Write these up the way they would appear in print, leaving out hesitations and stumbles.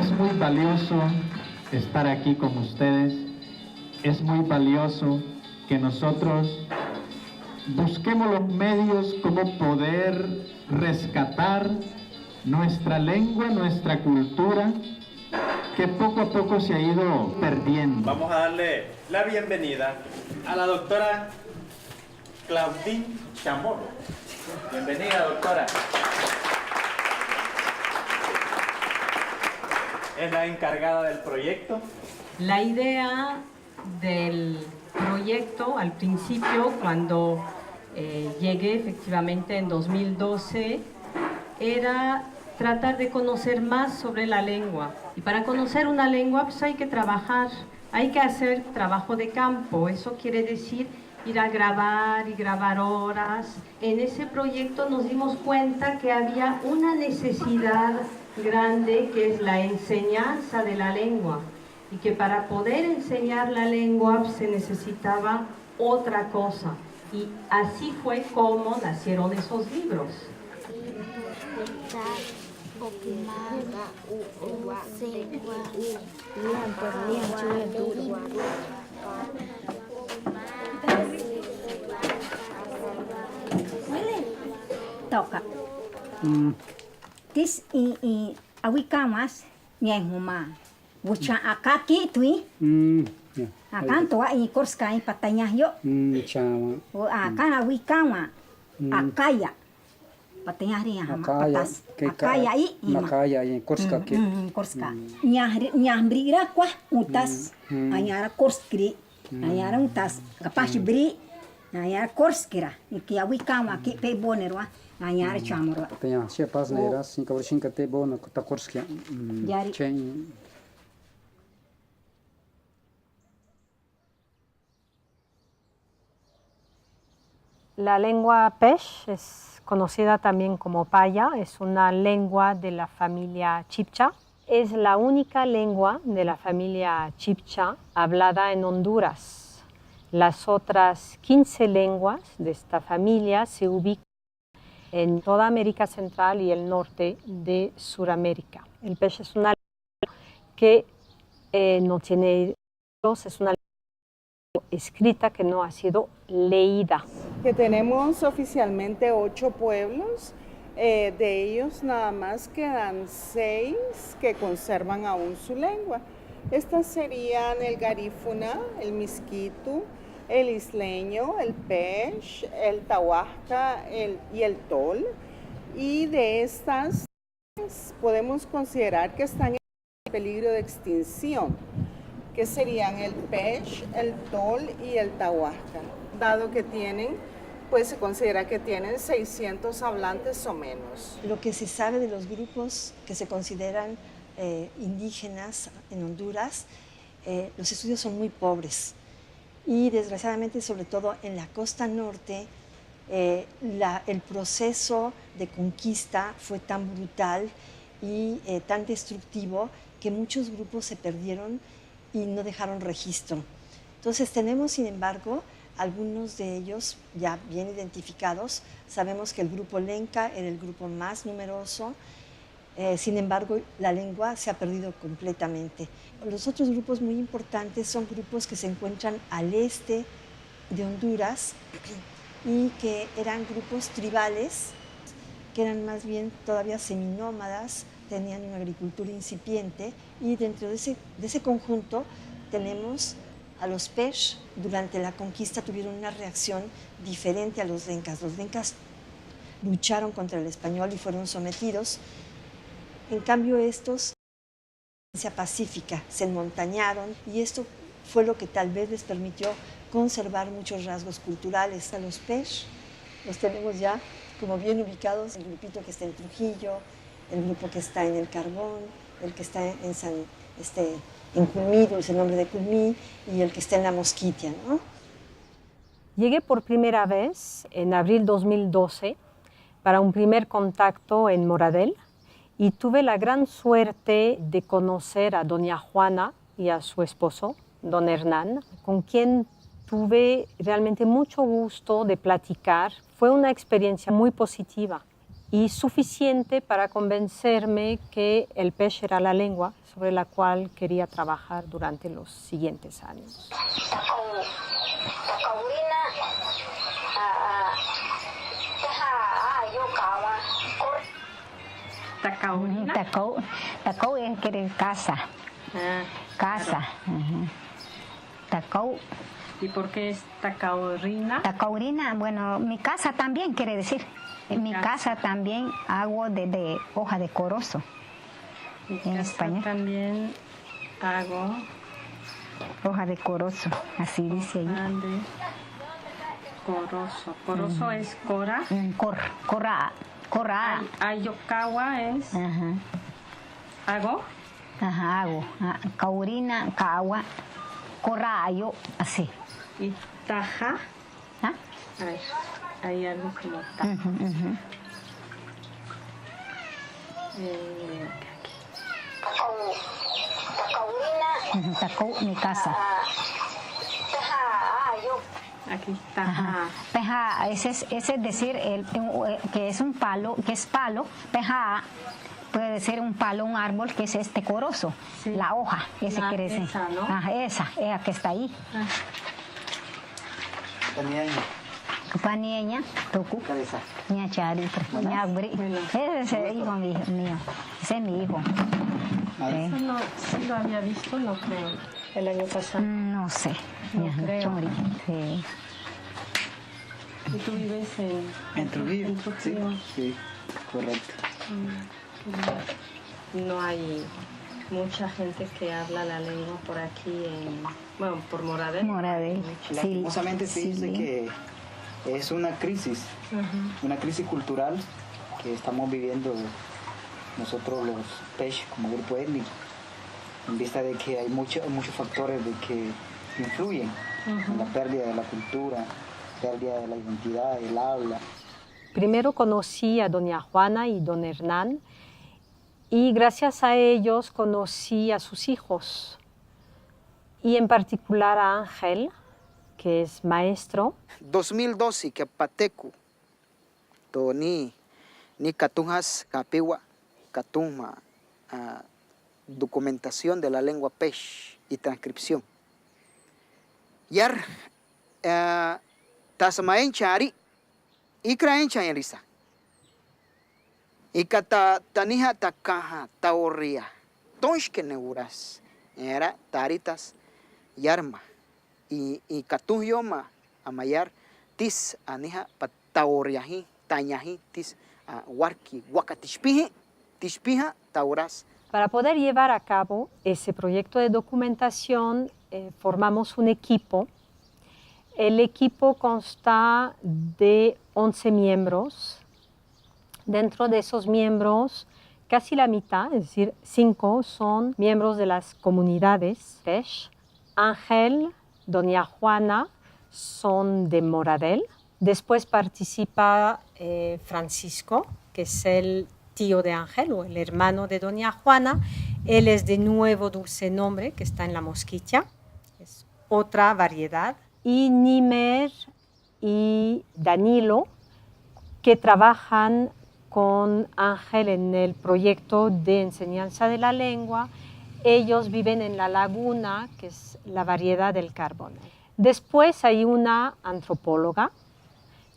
Es muy valioso estar aquí con ustedes. Es muy valioso que nosotros busquemos los medios como poder rescatar nuestra lengua, nuestra cultura, que poco a poco se ha ido perdiendo. Vamos a darle la bienvenida a la doctora Claudine Chamorro. Bienvenida, doctora. Es la encargada del proyecto. La idea del proyecto al principio, cuando llegué efectivamente en 2012, era tratar de conocer más sobre la lengua. Y para conocer una lengua pues hay que trabajar, hay que hacer trabajo de campo. Eso quiere decir ir a grabar y grabar horas. En ese proyecto nos dimos cuenta que había una necesidad grande, que es la enseñanza de la lengua, y que para poder enseñar la lengua se necesitaba otra cosa. Y así fue como nacieron esos libros. Toca. Tis i awikamas nyehuma. Wucha akaki tui. Akan toa i korska i patanya yo. Chama. O akan awikama. Akaya. Patanya ria patas. Akaya i. Makaya i korska ke. Korska. Nyahbrira kwa utas. Anyara korskri. Anyara utas. Kapashi bri. Anyara korskira. Iki awikama ki pe bonerwa. Anyara chamorwa. Patanya sia pas nera sin kawrshin kate bona ta korskia. Chen. La lengua Pesh es conocida también como Paya, es una lengua de la familia Chibcha. Es la única lengua de la familia Chibcha hablada en Honduras. Las otras 15 lenguas de esta familia se ubican en toda América Central y el norte de Sudamérica. El Pesh es una lengua que no tiene libros, es una lengua escrita que no ha sido leída. Que tenemos oficialmente 8 pueblos, de ellos nada más quedan 6 que conservan aún su lengua. Estas serían el garífuna, el misquitu, el isleño, el pesh, el tahuasca y el tol. Y de estas podemos considerar que están en peligro de extinción, que serían el pesh, el tol y el tahuasca, dado que pues se considera que tienen 600 hablantes o menos. Lo que se sabe de los grupos que se consideran indígenas en Honduras, los estudios son muy pobres y desgraciadamente, sobre todo en la costa norte, el proceso de conquista fue tan brutal y tan destructivo que muchos grupos se perdieron y no dejaron registro. Entonces tenemos, sin embargo, algunos de ellos ya bien identificados. Sabemos que el grupo Lenca era el grupo más numeroso, sin embargo la lengua se ha perdido completamente. Los otros grupos muy importantes son grupos que se encuentran al este de Honduras y que eran grupos tribales, que eran más bien todavía seminómadas, tenían una agricultura incipiente, y dentro de ese conjunto tenemos a los Pesh. Durante la conquista tuvieron una reacción diferente a los lencas. Los lencas lucharon contra el español y fueron sometidos. En cambio estos, pacífica, se enmontañaron, y esto fue lo que tal vez les permitió conservar muchos rasgos culturales. A los Pesh los tenemos ya como bien ubicados, el grupito que está en Trujillo, el grupo que está en El Carbón, el que está en Culmí, dulce nombre de Culmí, y el que está en La Mosquitia, ¿no? Llegué por primera vez en abril 2012 para un primer contacto en Moradel y tuve la gran suerte de conocer a doña Juana y a su esposo, don Hernán, con quien tuve realmente mucho gusto de platicar. Fue una experiencia muy positiva. y suficiente para convencerme que el pez era la lengua sobre la cual quería trabajar durante los siguientes años. Tacaurina. Tacau es que casa. Casa. Tacau. ¿Y por qué es tacaurina? Tacaurina, bueno, mi casa también quiere decir. En mi casa también hago de hoja de corozo. En español. También hago hoja de corozo, así dice ahí. de corozo. Corozo es cora. Cora. Ayokawa es hago. Hago. Caurina, cawa. Corayo, así. Y taja. ¿Ah? A ver, hay algo como taja. Tacau, mi casa. Aquí taja. Peja, ese es decir que es un palo, que es palo. Peja puede ser un palo, un árbol, que es este corozo. Sí. La hoja, ese quiere decir. Esa, ¿no? Esa que está ahí. Panieña, toku, ña charita, ña bri. Ese es el hijo mío. Ese es mi hijo. Eso no, sí lo había visto, no creo, el año pasado. No sé. No creo. Sí. ¿Y tú vives en Trujillo? En Trujillo. Sí, correcto. No hay mucha gente que habla la lengua por aquí, por Moradel. Sí. Lastimosamente se dice que es una crisis cultural que estamos viviendo nosotros los PESH como grupo étnico, en vista de que hay muchos factores de que influyen en la pérdida de la cultura, pérdida de la identidad, del habla. Primero conocí a doña Juana y don Hernán, y gracias a ellos conocí a sus hijos, y en particular a Ángel, que es maestro. 2012 que pateku to ni katunjas kapiwa katuma documentación de la lengua PESH y transcripción. Yar tasmaen chari ikraen chanyarisa. Ikata tanija takaja taorria. Tonshke neuras. Era taritas yarma. Y katun yoma amayar tis anija pataorriaji tañaji tis warki wakatishpihi tishpija tauras. Para poder llevar a cabo ese proyecto de documentación, formamos un equipo. El equipo consta de 11 miembros. Dentro de esos miembros, casi la mitad, es decir, 5, son miembros de las comunidades PESH. Ángel, doña Juana son de Moradel. Después participa Francisco, que es el tío de Ángel o el hermano de doña Juana. Él es de Nuevo Dulce Nombre, que está en La Mosquitia. Es otra variedad. Y Nimer y Danilo, que trabajan con Ángel en el proyecto de enseñanza de la lengua. Ellos viven en La Laguna, que es la variedad del carbón. Después hay una antropóloga,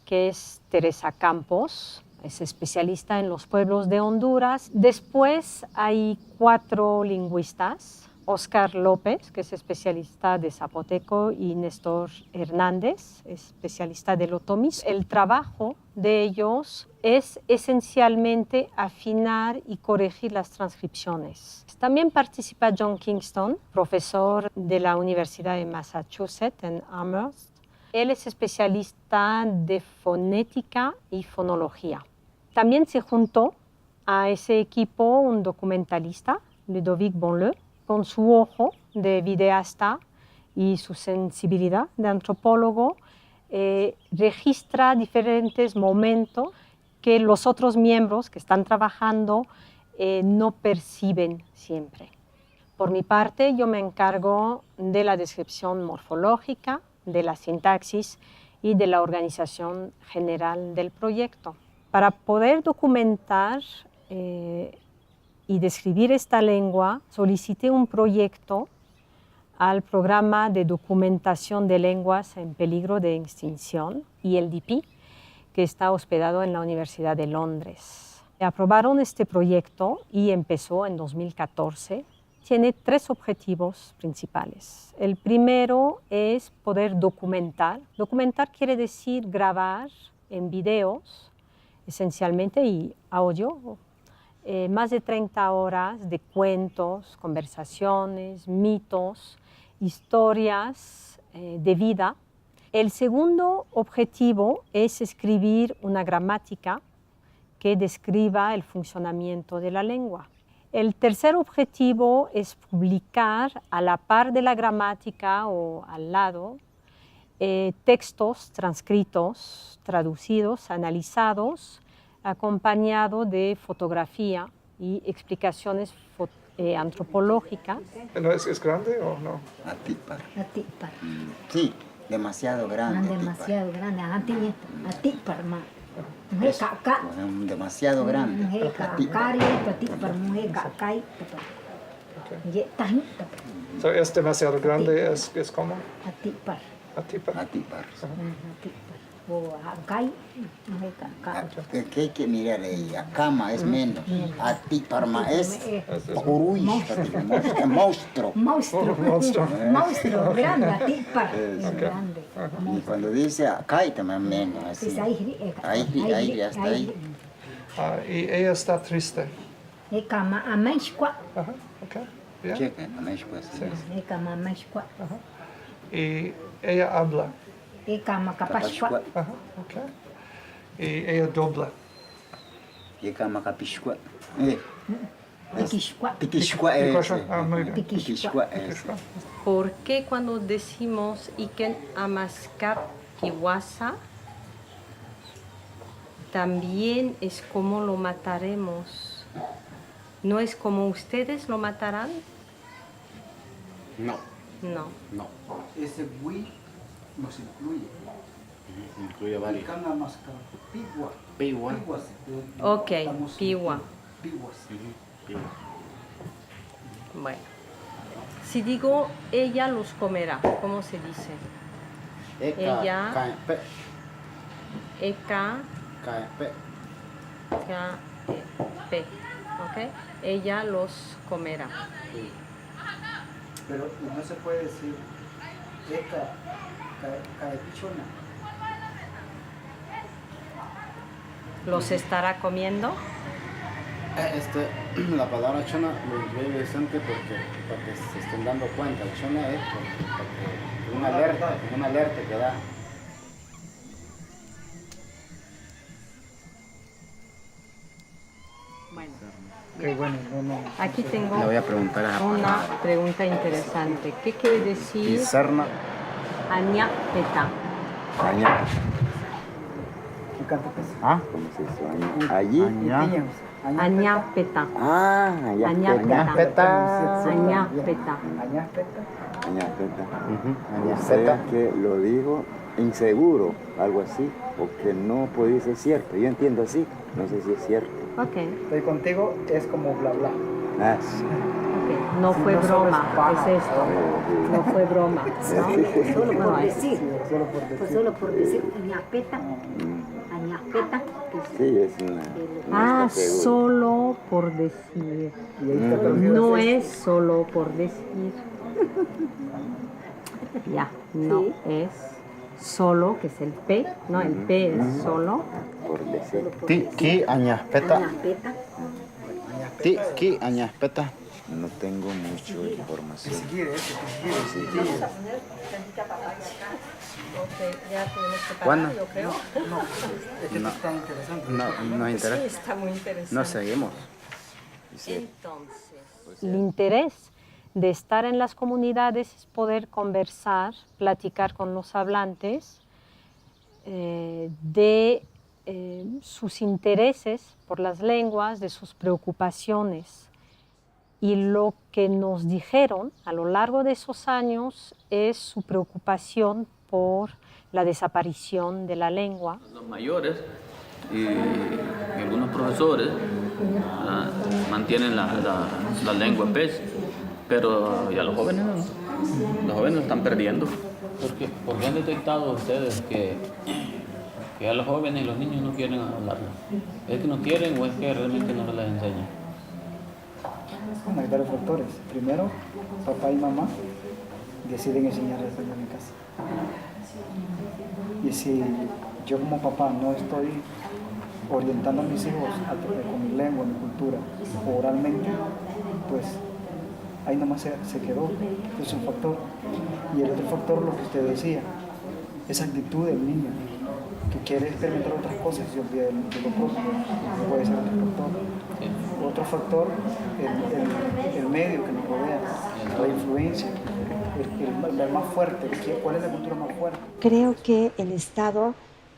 que es Teresa Campos, es especialista en los pueblos de Honduras. Después hay 4 lingüistas, Óscar López, que es especialista de zapoteco, y Néstor Hernández, especialista del otomí. El trabajo de ellos es esencialmente afinar y corregir las transcripciones. También participa John Kingston, profesor de la Universidad de Massachusetts en Amherst. Él es especialista de fonética y fonología. También se juntó a ese equipo un documentalista, Ludovic Bonleu, con su ojo de videasta y su sensibilidad de antropólogo, registra diferentes momentos que los otros miembros que están trabajando no perciben siempre. Por mi parte, yo me encargo de la descripción morfológica, de la sintaxis y de la organización general del proyecto. Para poder documentar y describir esta lengua, solicité un proyecto al Programa de Documentación de Lenguas en Peligro de Extinción, ELDP, que está hospedado en la Universidad de Londres. Aprobaron este proyecto y empezó en 2014. Tiene 3 objetivos principales. El primero es poder documentar. Documentar quiere decir grabar en videos, esencialmente, y audio, más de 30 horas de cuentos, conversaciones, mitos, historias de vida. El segundo objetivo es escribir una gramática que describa el funcionamiento de la lengua. El tercer objetivo es publicar a la par de la gramática o al lado textos transcritos, traducidos, analizados, acompañado de fotografía y explicaciones antropológicas. ¿No es grande o no? Atipar. Atipar. Sí, demasiado grande. Demasiado grande. Atipar, ma. Demasiado grande. So, ¿es demasiado grande? ¿Es como? Atipar. Atipar. Atipar. Que hay que mirar ahí, a cama es menos, atiparma es uruy, monstruo. Monstruo, grande, atipar. Grande. Y cuando dice acá también menos, así. Ahí, hasta ahí. Y ella está triste. Checa, Y ella habla. Ajá, okay. Y ella dobla. ¿Por qué cuando decimos Iken Amaskap Kiwasa también es como lo mataremos? ¿No es como ustedes lo matarán? No. No. No. Ese Wii nos incluye. Incluye varios. Piwa. Ok, piwa. Bueno. Si digo ella los comerá, ¿cómo se dice? Ella. Eka. K-E-P. ¿Ok? Ella los comerá. Sí. Pero no se puede decir Eka. Caepichona. ¿Los estará comiendo? La palabra chona lo incluye bastante porque se estén dando cuenta. Chona es porque una alerta que da. Bueno, aquí tengo Le voy a preguntar a una pregunta interesante. ¿Qué quiere decir Aña Peta? Aña. ¿Cómo se dice? Allí. Aña Peta. Aña Peta. Aña Peta. O sea que lo digo inseguro, algo así, o que no puede ser cierto. Yo entiendo así, no sé si es cierto. Ok. Estoy contigo, es como bla bla. Sí. Okay. No fue broma, es esto. No fue broma, ¿no? Solo por decir. Solo por decir Añapeta. Añapeta. Sí, es una. Solo por decir. No es solo por decir. Ya, no es solo, que es el P, ¿no? El P es solo. Por decir. ¿Qué añaspeta? ¿Qué añaspeta? No tengo mucha información. Vamos a poner tantita papaya acá. Ok, ya tenemos que parar, ¿Cuándo? yo creo. No. Está interesante. No interesa. Sí, está muy interesante. No seguimos. Entonces, El interés de estar en las comunidades es poder conversar, platicar con los hablantes de sus intereses por las lenguas, de sus preocupaciones. Y lo que nos dijeron a lo largo de esos años es su preocupación por la desaparición de la lengua. Los mayores y algunos profesores mantienen la lengua pez, pero ya los jóvenes no. Los jóvenes están perdiendo. ¿Por qué han detectado ustedes que ya los jóvenes y los niños no quieren hablarlo? ¿Es que no quieren o es que realmente no les enseñan? Bueno, hay varios factores. Primero, papá y mamá deciden enseñar español en casa. Y si yo como papá no estoy orientando a mis hijos con mi lengua, mi cultura, oralmente, pues ahí nomás se quedó. Es un factor. Y el otro factor, lo que usted decía, esa actitud del niño, que quiere experimentar otras cosas y se olvida de lo propio, puede ser otro factor. Otro factor, el medio que nos rodea, la influencia, el más fuerte. ¿Cuál es la cultura más fuerte? Creo que el Estado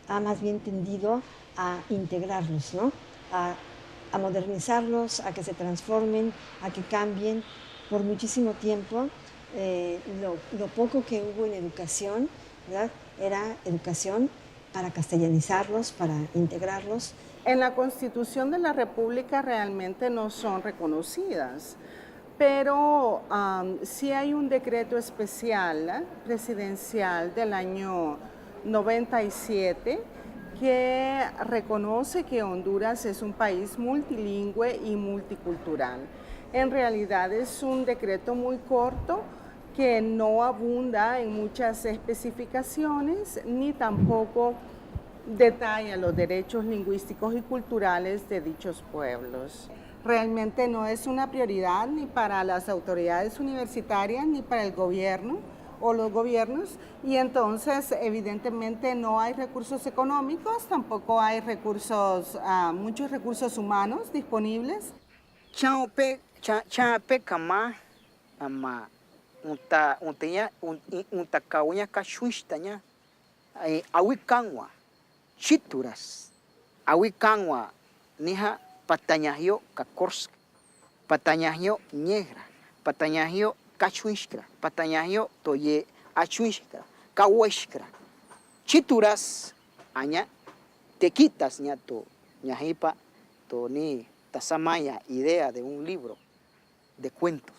ha más bien tendido a integrarlos, ¿no? A modernizarlos, a que se transformen, a que cambien. Por muchísimo tiempo, lo poco que hubo en educación, ¿verdad?, era educación para castellanizarlos, para integrarlos. En la Constitución de la República realmente no son reconocidas, pero sí hay un decreto especial presidencial del año 97 que reconoce que Honduras es un país multilingüe y multicultural. En realidad es un decreto muy corto que no abunda en muchas especificaciones ni tampoco detalla los derechos lingüísticos y culturales de dichos pueblos. Realmente no es una prioridad ni para las autoridades universitarias ni para el gobierno o los gobiernos, y entonces evidentemente no hay recursos económicos, tampoco hay muchos recursos humanos disponibles. Chape kama ama unta kaunya kashuishtaña awikanwa chituras awikanwa niha patanyahyo kakorsk patanyahyo negra patanyahyo kachuishkra patanyahyo toye achuishkra kaweshkra chituras aña tequitas ña to ñahipa to ni tasamaya idea de un libro de cuentos.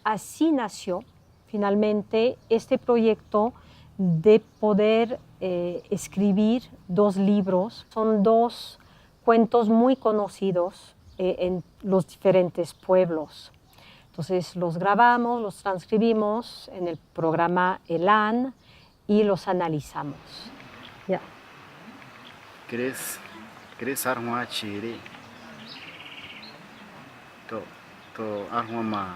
Así nació finalmente este proyecto de poder escribir 2 libros. Son 2 cuentos muy conocidos en los diferentes pueblos. Entonces los grabamos, los transcribimos en el programa ELAN y los analizamos. Yeah. ¿Querés armar chiri? To arma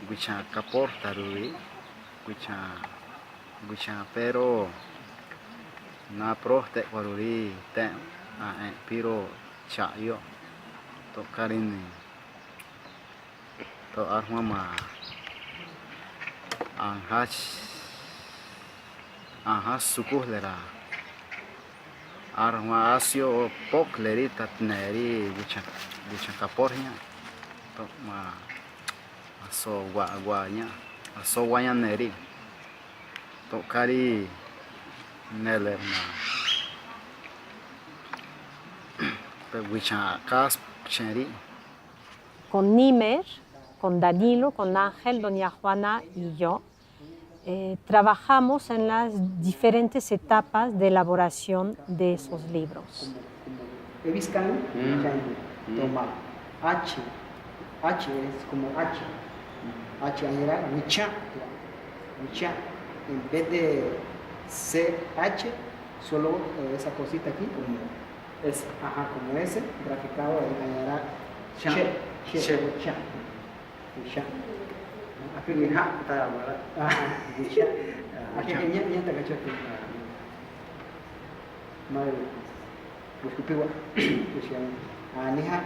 guicha caporta rui guicha pero na proste waruri te piro chayo to karini to arma anhas sukuhlera arma asio pok lerita tneri guicha capornya to ma aso guanya neri to kari neler na pe guicha kas cheri. Con Nimer, con Danilo, con Ángel, doña Juana y yo trabajamos en las diferentes etapas de elaboración de esos libros. Toma H es como H era Wicha, en vez de CH, solo esa cosita aquí, como S, graficado era Che. Aquí Wicha, aquí niente cachote. Madre, buscupiwa, aniha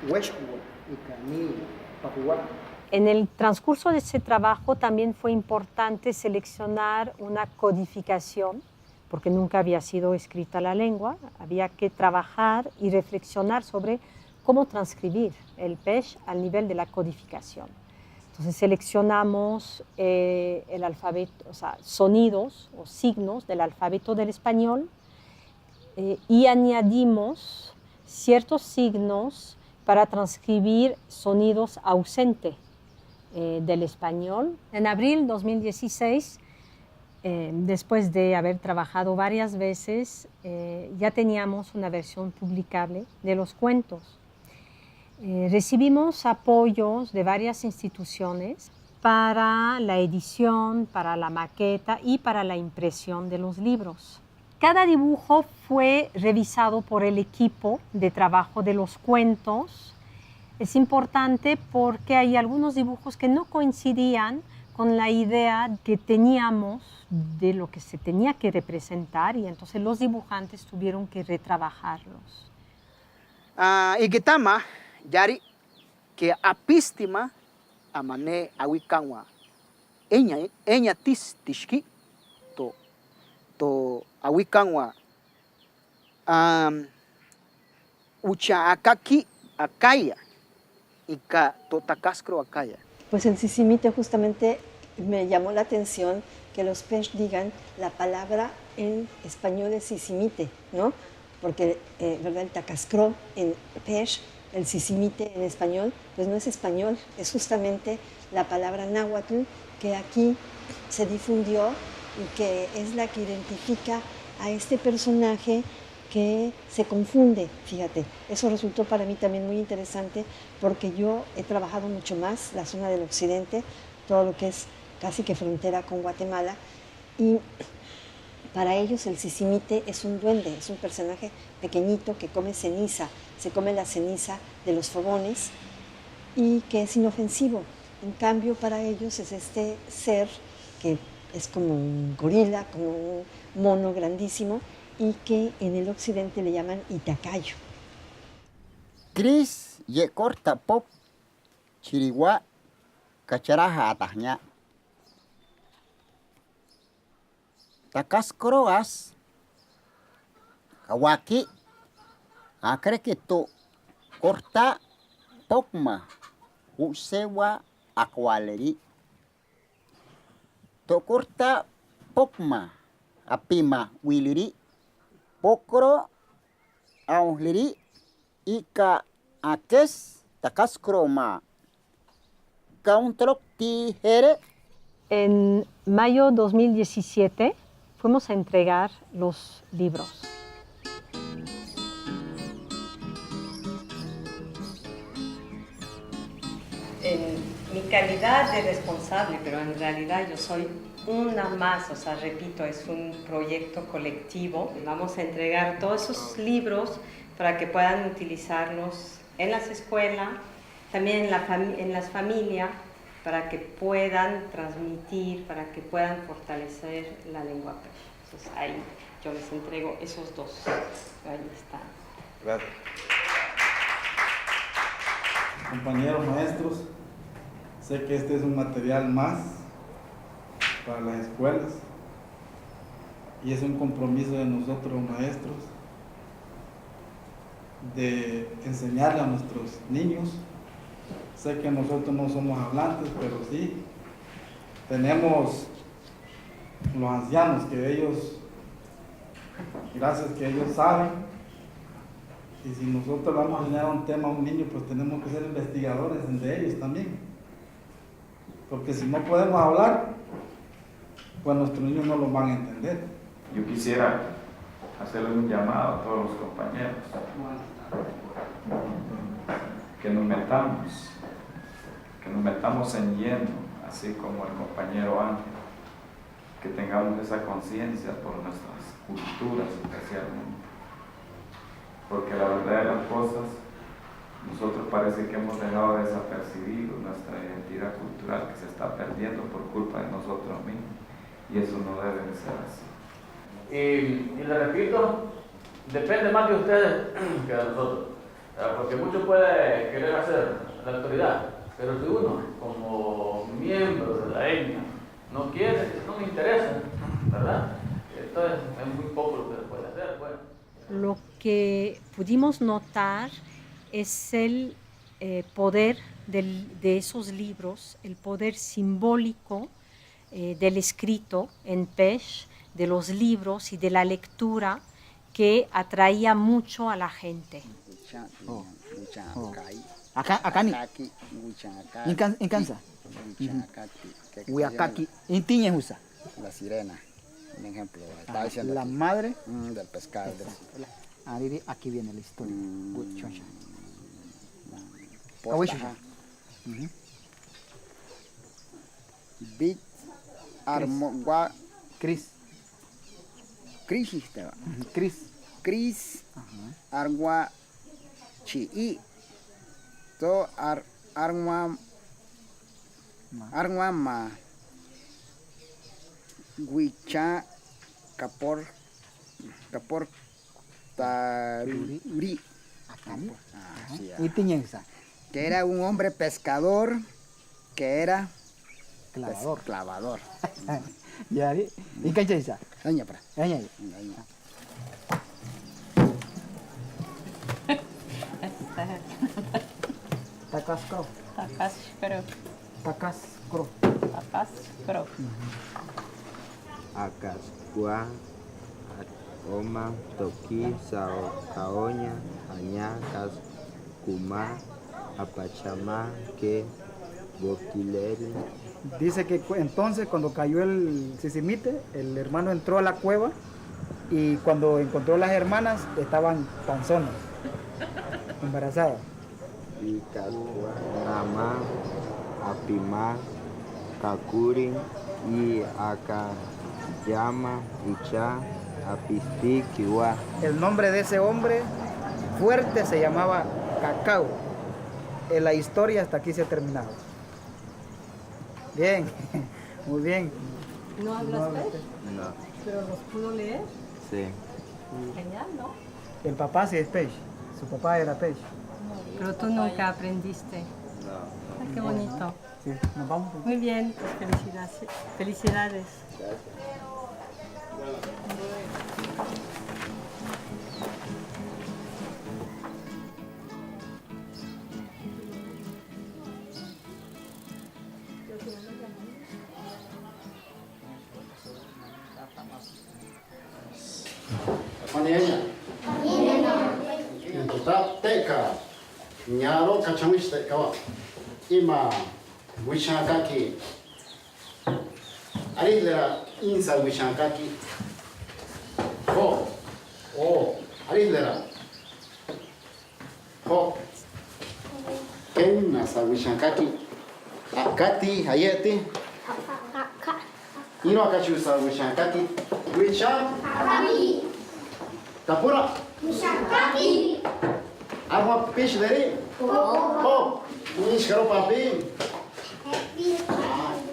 weshkuwa ikani papuwa. En el transcurso de ese trabajo también fue importante seleccionar una codificación, porque nunca había sido escrita la lengua. Había que trabajar y reflexionar sobre cómo transcribir el pesh al nivel de la codificación. Entonces seleccionamos el alfabeto, o sea, sonidos o signos del alfabeto del español y añadimos ciertos signos para transcribir sonidos ausentes del español. En abril 2016, después de haber trabajado varias veces, ya teníamos una versión publicable de los cuentos. Recibimos apoyos de varias instituciones para la edición, para la maqueta y para la impresión de los libros. Cada dibujo fue revisado por el equipo de trabajo de los cuentos. Es importante porque hay algunos dibujos que no coincidían con la idea que teníamos de lo que se tenía que representar y entonces los dibujantes tuvieron que retrabajarlos. Igitama, yari, que apistima, amane awikanwa, enya tishki, to awikanwa, ucha akaki akaya, ika to takascro akaya. Pues el sisimite justamente me llamó la atención que los Pesh digan la palabra en español es sisimite, ¿no? Porque, ¿verdad? El tacascro en Pesh, el sisimite en español, pues no es español, es justamente la palabra náhuatl que aquí se difundió y que es la que identifica a este personaje que se confunde, fíjate. Eso resultó para mí también muy interesante porque yo he trabajado mucho más la zona del occidente, todo lo que es casi que frontera con Guatemala, y para ellos el sisimite es un duende, es un personaje pequeñito que come ceniza, se come la ceniza de los fogones y que es inofensivo. En cambio, para ellos es este ser que es como un gorila, como un mono grandísimo, y que en el occidente le llaman itacayo. Cris ye corta pop chirigua cacharaja atahnya. Takas kroas kawaki akre que to corta pokma usewa akwaleri. To corta pokma apima wiliri pokro aunliri ika akes takas kroma kauntrok tijere. En mayo 2017 fuimos a entregar los libros. En mi calidad de responsable, pero en realidad yo soy una más, o sea, repito, es un proyecto colectivo. Vamos a entregar todos esos libros para que puedan utilizarlos en las escuelas, también en las familias, para que puedan transmitir, para que puedan fortalecer la lengua Pesh. Entonces ahí yo les entrego esos dos. Ahí están. Gracias. Compañeros maestros, sé que este es un material más para las escuelas y es un compromiso de nosotros maestros de enseñarle a nuestros niños. Sé que nosotros no somos hablantes, pero sí tenemos los ancianos que ellos, gracias que ellos saben, y si nosotros vamos a enseñar un tema a un niño, pues tenemos que ser investigadores de ellos también, porque si no podemos hablar, pues nuestros niños no lo van a entender. Yo quisiera hacerle un llamado a todos los compañeros que nos metamos en lleno, así como el compañero Ángel, que tengamos esa conciencia por nuestras culturas especialmente, porque la verdad de las cosas, nosotros parece que hemos dejado desapercibido nuestra identidad cultural que se está perdiendo por culpa de nosotros mismos, y eso no debe de ser así. Y le repito, depende más de ustedes que de nosotros, porque mucho puede querer hacer la autoridad, pero si uno, como miembro de la etnia, no quiere, no me interesa, ¿verdad? Entonces es muy poco lo que se puede hacer. Bueno. Lo que pudimos notar es el poder de esos libros, el poder simbólico del escrito en Pesh, de los libros y de la lectura que atraía mucho a la gente. Acá ni. En Kansas. Huayacaqui. Intiñe usa. La sirena, un ejemplo. La madre del pescado. Aquí viene la historia. Big Armogua Chris. Chris Argua Chi to Argua ma Guicha Capor Taruri. Que era un hombre pescador que era clavador. Yari, ¿y qué es esa? Aña para. Takascro. Acascua, Oma, Toki, Sao, Caoña, Aña, Cascuma, Apachama, que Boquileri. Dice que entonces cuando cayó el Sisimite, el hermano entró a la cueva y cuando encontró las hermanas estaban panzonas, embarazadas. Y Cascua, Nama, Apima, Kakuri y Akayama, Icha, Apisti, Kiwa. El nombre de ese hombre fuerte se llamaba Cacao. La historia hasta aquí se ha terminado. Bien, muy bien. ¿No hablas pez? No. ¿Pero los pudo leer? Sí. Genial, ¿no? El papá sí es pez, su papá era pez. Pero tú nunca aprendiste. No. Ay, qué bonito. Sí, nos vamos. Muy bien, pues felicidades. Gracias. Teka, nyaro kachangish teka ima wishakaki. Arilera insa wishakaki. Arilera. Kenna sa wishakaki. Akati hayeti. Ino akachu sa wishakaki. Wishakaki. Tapura. Wishakaki. Arma peixe dele? Nish karo papi.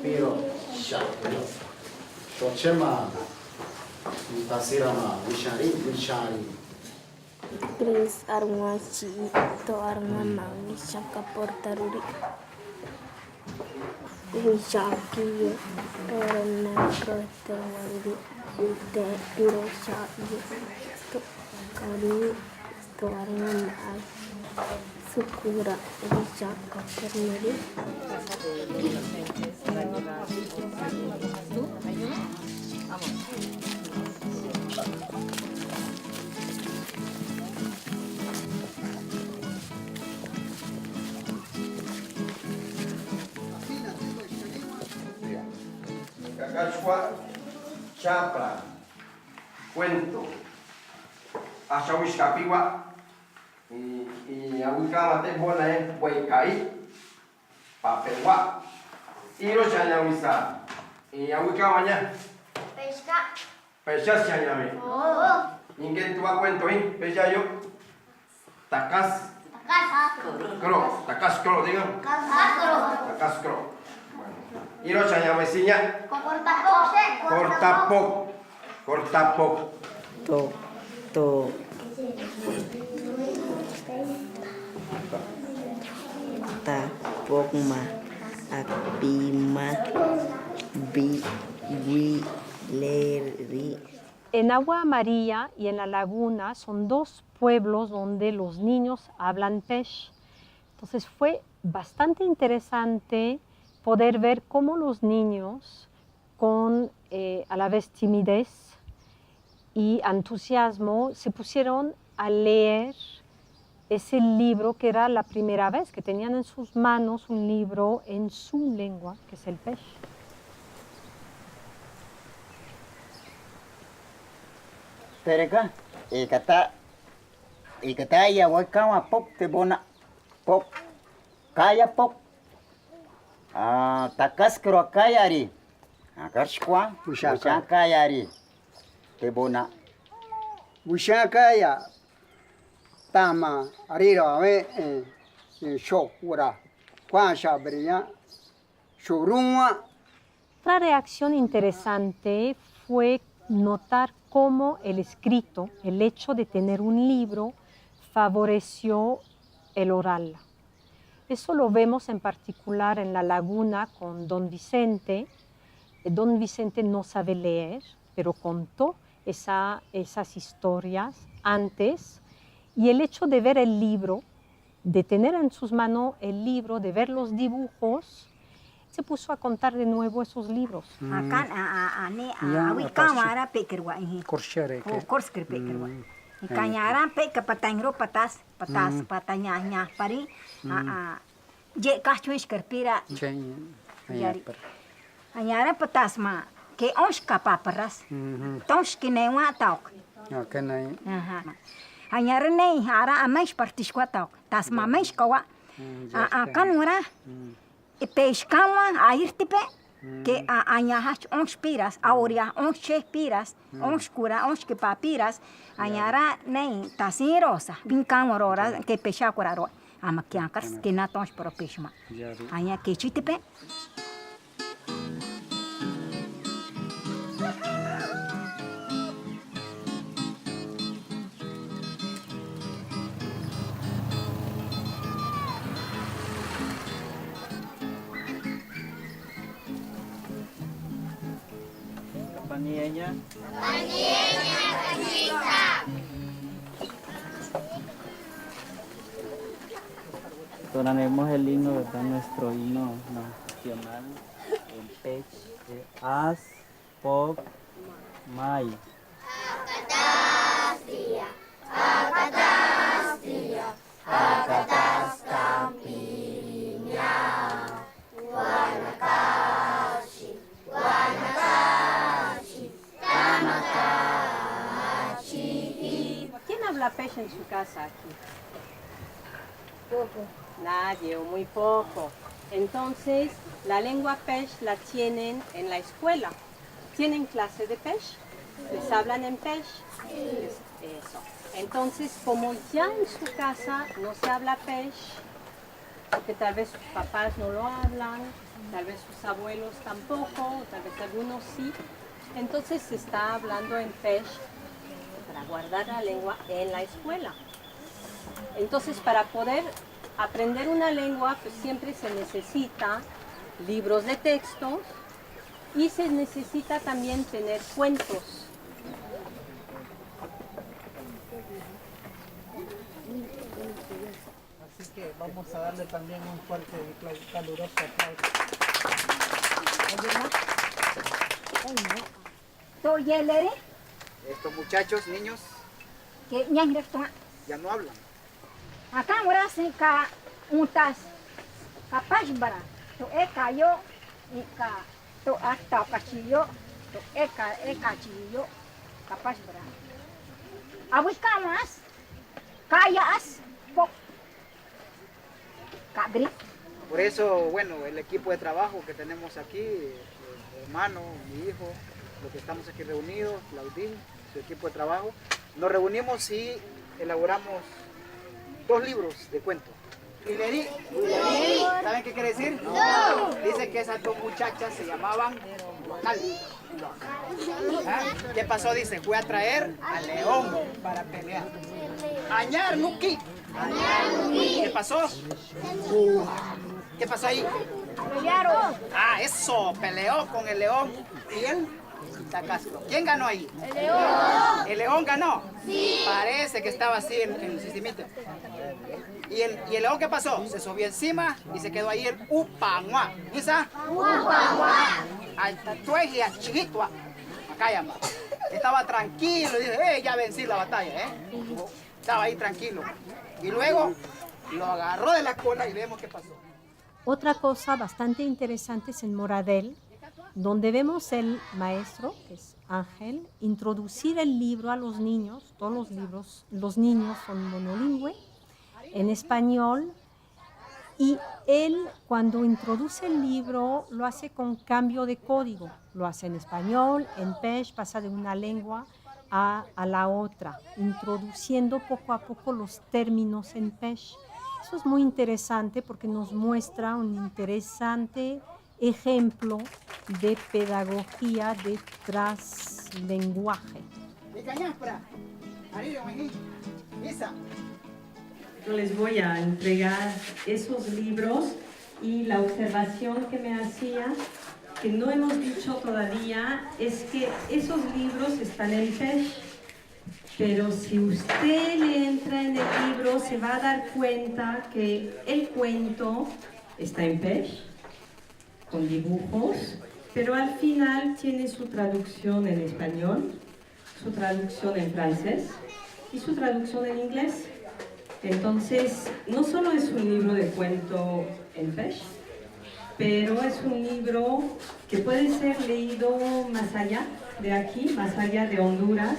Pero chato. Shochema. Tasira ma wishari. Chris arma chi to arma ma wishaka portaruri. Wishaki orna protaruri. Ute piro shaki. To kari. Sukura Vishaka Perneri. Cacachua, chapra, cuento, Ashawishkapiwa. Y awika mate bona huaycaí, papelua, y los chañamisa, y awika mañana. Pesca chañame. Ninguén tu cuento, pesca yo. Tacas. Tacas cro, digan. Tacas cro. Y los chañamesiña. Cortapoc. To. Tapogma, Apima, Biwileri. En Agua Amarilla y en La Laguna son dos pueblos donde los niños hablan pech. Entonces fue bastante interesante poder ver cómo los niños, con a la vez timidez, y entusiasmo se pusieron a leer ese libro que era la primera vez que tenían en sus manos un libro en su lengua, que es el Pesh. Tereka, ikata ya wakama pop te bona pop kaya pop takas kro kaya ri akarshkwa ushan kaya ri te bona ushan kaya tama ariro ave show ura kwa shabria shurunwa. Otra reacción interesante fue notar cómo el escrito, el hecho de tener un libro, favoreció el oral. Eso lo vemos en particular en La Laguna con Don Vicente. Don Vicente no sabe leer, pero contó esas historias antes. Y el hecho de ver el libro, de tener en sus manos el libro, de ver los dibujos, se puso a contar de nuevo esos libros. Kanyara pe ka patangro patas patanya pari je kachuish karpira anyara patas ma ke onsh kapaparas tonsh kinewa tauk anyara nei hara amesh partishkwa tauk tas mamesh kawa kanura peish kawa airtipe que añahach onsh piras, auria onsh che piras, onsh cura, onsh que papiras, añara nei tasin rosa, binkan orora que pesha curaro, amakiankars que na tonsh pro peshma. Aña que chitipe. Panienya. Sonaremos el himno, ¿verdad? Nuestro himno nacional, el Pech de As, Pop, May. Akatastia, Akatastia, Akatastampiña, Wanakashi, Wanakashi, Tamakachi. ¿Quién habla Pesh en su casa aquí? Poco. Nadie o muy poco. Entonces, la lengua Pesh la tienen en la escuela. ¿Tienen clase de Pesh? ¿Les hablan en Pesh? Eso. Entonces, como ya en su casa no se habla Pesh, porque tal vez sus papás no lo hablan, tal vez sus abuelos tampoco, tal vez algunos sí, entonces se está hablando en Pesh para guardar la lengua en la escuela. Entonces, para poder aprender una lengua, pues siempre se necesita libros de textos y se necesita también tener cuentos. Así que vamos a darle también un fuerte y caluroso aplauso. Estos muchachos, niños, ya no hablan. Acá ahora se ca untas capaz bara to yo y ca to hasta cachillo to chillo capaz bara abucamas callas pop cabri. Por eso, bueno, el equipo de trabajo que tenemos aquí, mi hermano, mi hijo, los que estamos aquí reunidos, Claudín, su equipo de trabajo, nos reunimos y elaboramos 2 libros de cuentos. ¿Hileri? ¿Saben qué quiere decir? No. Dice que esas 2 muchachas se llamaban Local. ¿Ah? ¿Qué pasó? Dice, fue a traer al león para pelear. Añar Nuki. ¿Qué pasó? ¿Qué pasó ahí? Pelearon. Ah, eso, peleó con el león y él. ¿Quién ganó ahí? El león. ¿El león ganó? Sí. Parece que estaba así en el Sisimite. ¿Y el león qué pasó? Se subió encima y se quedó ahí el Upanua. ¿Esa? Upanua. Al tatuaje chiquito. Acá llama. estaba tranquilo y dije, ya vencí la batalla, Estaba ahí tranquilo. Y luego lo agarró de la cola y vemos qué pasó. Otra cosa bastante interesante es en Moradel, donde vemos el maestro, que es Ángel, introducir el libro a los niños. Todos los libros, los niños son monolingües, en español, y él cuando introduce el libro lo hace con cambio de código. Lo hace en español, en Pesh, pasa de una lengua a la otra, introduciendo poco a poco los términos en Pesh. Eso es muy interesante porque nos muestra un interesante ejemplo de pedagogía de translenguaje. Yo les voy a entregar esos libros y la observación que me hacía, que no hemos dicho todavía, es que esos libros están en Pesh, pero si usted le entra en el libro se va a dar cuenta que el cuento está en Pesh, con dibujos, pero al final tiene su traducción en español, su traducción en francés y su traducción en inglés. Entonces, no solo es un libro de cuento en Pesh, pero es un libro que puede ser leído más allá de aquí, más allá de Honduras,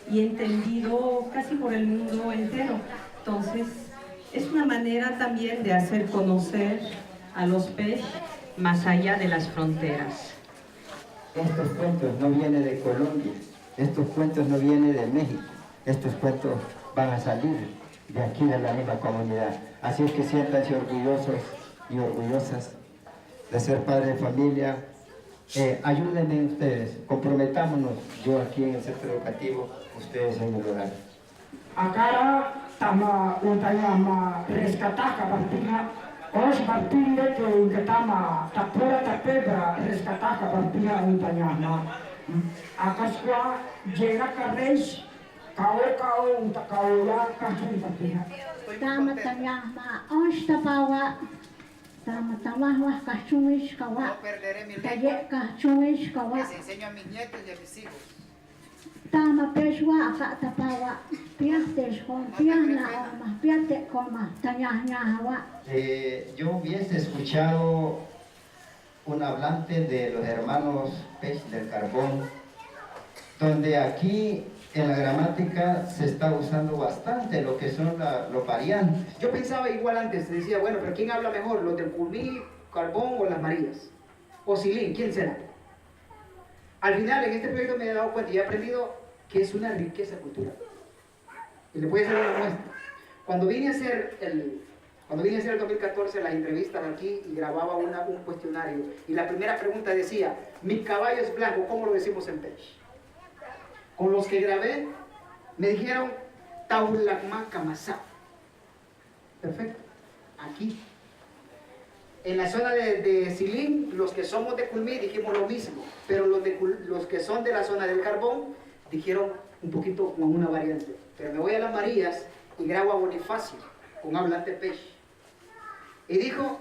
y entendido casi por el mundo entero. Entonces, es una manera también de hacer conocer a los Pesh más allá de las fronteras. Estos cuentos no vienen de Colombia, estos cuentos no vienen de México, estos cuentos van a salir de aquí, de la misma comunidad. Así es que siéntanse orgullosos y orgullosas de ser padres de familia. Ayúdenme ustedes, comprometámonos, yo aquí en el centro educativo, ustedes en el hogar. Acá tama untayama rescataca partida, os partida que tama tapura tapebra rescataca partida untayama. Akaswa llega carreis, cao untakaula kasui partida. Tama tayama os tapawa. Tama cachuis kawa. No perderé mi Taye lengua. cachuis kawa. Les enseño a mis nietos y a mis hijos. Tama peshwa aka tapawa. Piates con piana oma. Piate coma. Tañañawa. Yo hubiese escuchado un hablante de los hermanos Pesh del Carbón, donde aquí en la gramática se está usando bastante lo que son los variantes. Yo pensaba igual antes, decía, bueno, pero ¿quién habla mejor? ¿Los del Culmí, Carbón o las Marías? O Silín, ¿quién será? Al final, en este proyecto me he dado cuenta y he aprendido que es una riqueza cultural. Y le voy a hacer una muestra. Cuando vine a hacer el 2014 las entrevistas aquí y grababa un cuestionario, y la primera pregunta decía, mi caballo es blanco, ¿cómo lo decimos en Pesh? Con los que grabé, me dijeron Taulakma Kamasá. Perfecto. Aquí. En la zona de Silín, los que somos de Culmí dijimos lo mismo, pero los que son de la zona del Carbón dijeron un poquito con una variante. Pero me voy a las Marías y grabo a Bonifacio, con hablante Pesh. Y dijo,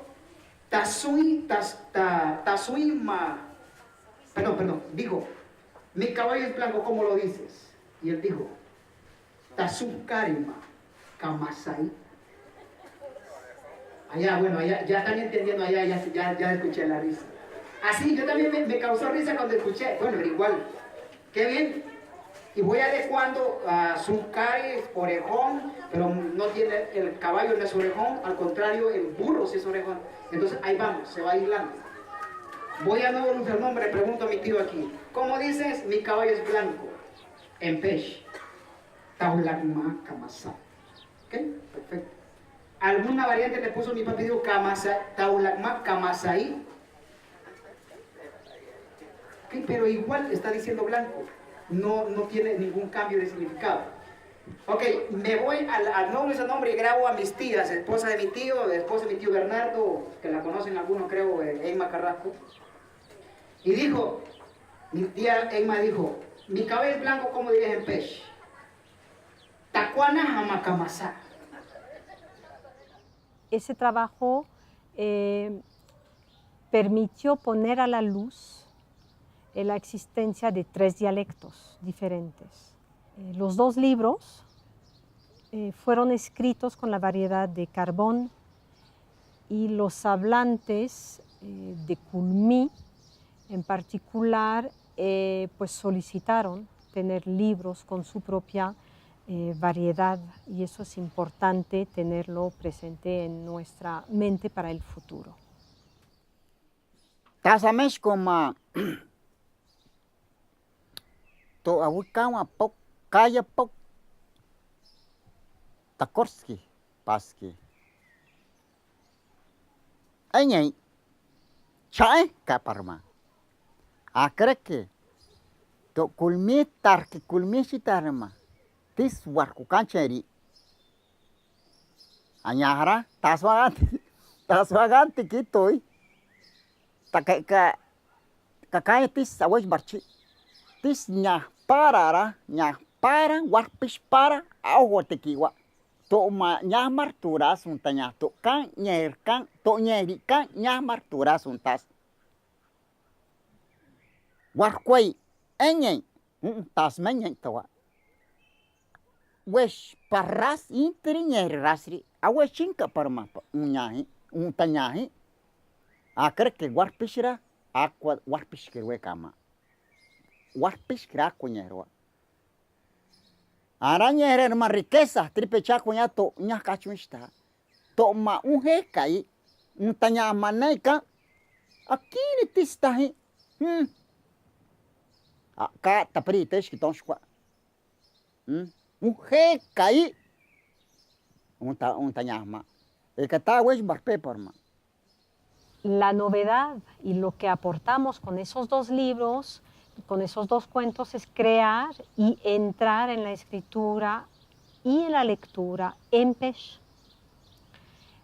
dijo, mi caballo es blanco, ¿cómo lo dices? Y él dijo, Tasukarima Kamasai. Allá, bueno, allá, ya están entendiendo, allá ya escuché la risa. Así, yo también me causó risa cuando escuché, bueno, pero igual, qué bien. Y voy adecuando a Sucari, orejón, pero no tiene, el caballo no es orejón, al contrario, el burro sí es orejón. Entonces ahí vamos, se va aislando. Voy a nuevo el nombre, pregunto a mi tío aquí. ¿Cómo dices? Mi caballo es blanco. En Pesh. Taulakma Kamasa. ¿Ok? Perfecto. ¿Alguna variante le puso mi papi? Digo Kamasa, Taulakma Kamasai. ¿Ok? Pero igual está diciendo blanco. No tiene ningún cambio de significado. Ok, me voy al nombre y grabo a mis tías, esposa de mi tío, esposa de mi tío Bernardo, que la conocen algunos creo, Emma Carrasco. Y dijo, mi tía Emma dijo, mi cabello es blanco, ¿cómo dirías en Pesh? Tacuana Hamakamasa. Ese trabajo permitió poner a la luz la existencia de 3 dialectos diferentes. Los 2 libros fueron escritos con la variedad de Carbón y los hablantes de Culmí en particular pues solicitaron tener libros con su propia variedad y eso es importante tenerlo presente en nuestra mente para el futuro. Tasamesh como to abukawa pok kaya pok takorski paski anyai chae kaparma akreke to kulmi tarki kulmi sitarma tis warku kancheri anyahara taswaganti kitoi kakaya tis awesh barchi tis nya para warpish para awotekiwa to ma nya marturas untanya to kan nyer kan to nyeri kan nya marturas untas warkwai enyen tas menyen tawa wesh parras intri nyer rasri aweshinka parma unyahi untanyahi akreke warpishra aqua warpishkirwe kama warpishkira kuñerwa arañere ma riqueza tripecha kuña to nya kachunsta to ma unhe kai untanya maneka akini tistahi ka tapri tesh kitonshwa unhe kai untanya ma ekata wesh barpe porma. La novedad y lo que aportamos con esos 2 libros, con esos 2 cuentos, es crear y entrar en la escritura y en la lectura en Pesh.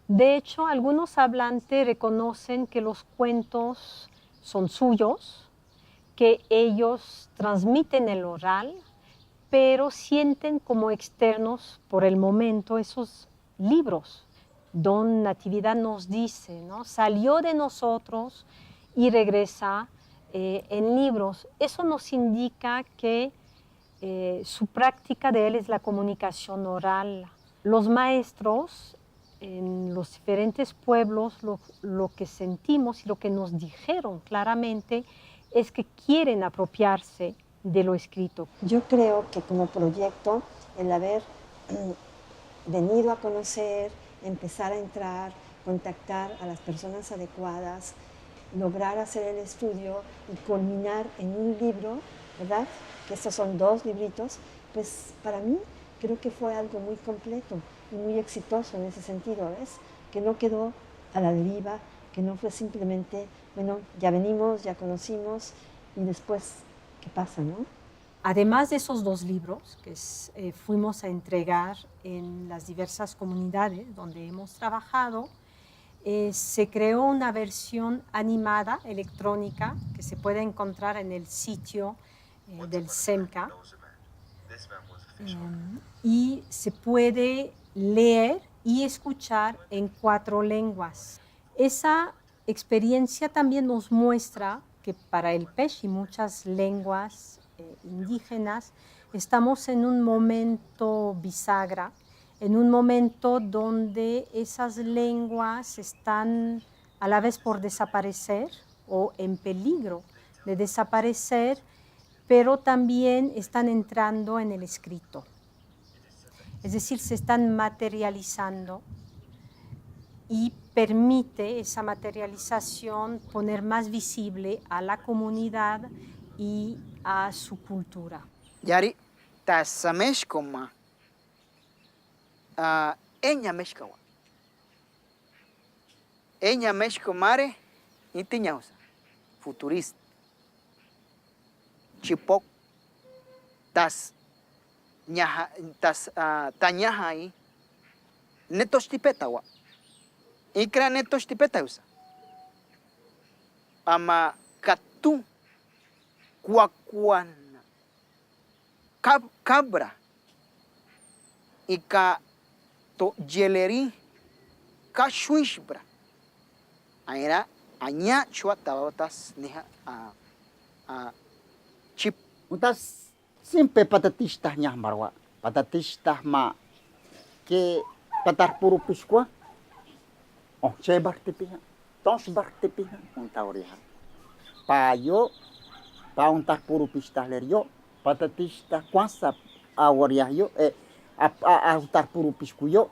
De hecho, algunos hablantes reconocen que los cuentos son suyos, que ellos transmiten el oral, pero sienten como externos por el momento esos libros. Don Natividad nos dice, ¿no? Salió de nosotros y regresa en libros. Eso nos indica que su práctica de él es la comunicación oral. Los maestros en los diferentes pueblos lo que sentimos y lo que nos dijeron claramente es que quieren apropiarse de lo escrito. Yo creo que como proyecto, el haber venido a conocer, empezar a entrar, contactar a las personas adecuadas, lograr hacer el estudio y culminar en un libro, ¿verdad? Que estos son 2 libritos, pues para mí creo que fue algo muy completo y muy exitoso en ese sentido, ¿ves? Que no quedó a la deriva, que no fue simplemente, bueno, ya venimos, ya conocimos y después, ¿qué pasa, no? Además de esos 2 libros que fuimos a entregar en las diversas comunidades donde hemos trabajado, se creó una versión animada, electrónica, que se puede encontrar en el sitio del SEMCA y se puede leer y escuchar en 4 lenguas. Esa experiencia también nos muestra que para el Pesh y muchas lenguas indígenas estamos en un momento bisagra, en un momento donde esas lenguas están a la vez por desaparecer o en peligro de desaparecer, pero también están entrando en el escrito. Es decir, se están materializando y permite esa materialización poner más visible a la comunidad y a su cultura. Yari tasamesh koma enya meshkawa enya meshkomare intiñausa futurista chipok tas nyaha tas tanyaha i netochtipetawa ikra netochtipetausa ama katu kuakuana cabra ika to jeleri kashuishbra aira anya chua tawatas niha chip. Utas simpe patatista nya marwa. Patatista ma que patar puro pisqua. Oh, che bartipia. Tos bartipia unta oriha. Payo pa untar puro pista lerio. Patatista quansa a oriha yo a untar puro piscuyo.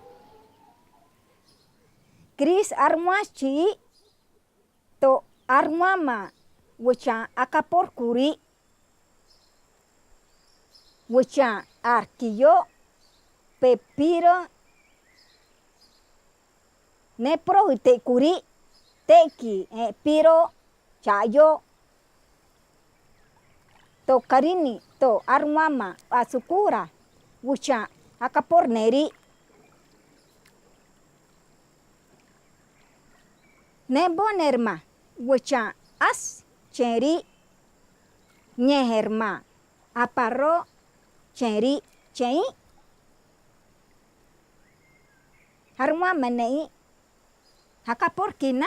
Kris armachi to armama wucha akapor kuri wucha arquillo pepiro nepro te kuri teki piro chayo to karini to armama asukura wucha akapor neri Nebonerma, wucha as cheri, nyeherma, aparro cheri chei, harma menei, hakaporkina,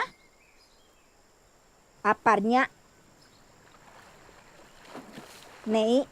aparnya nei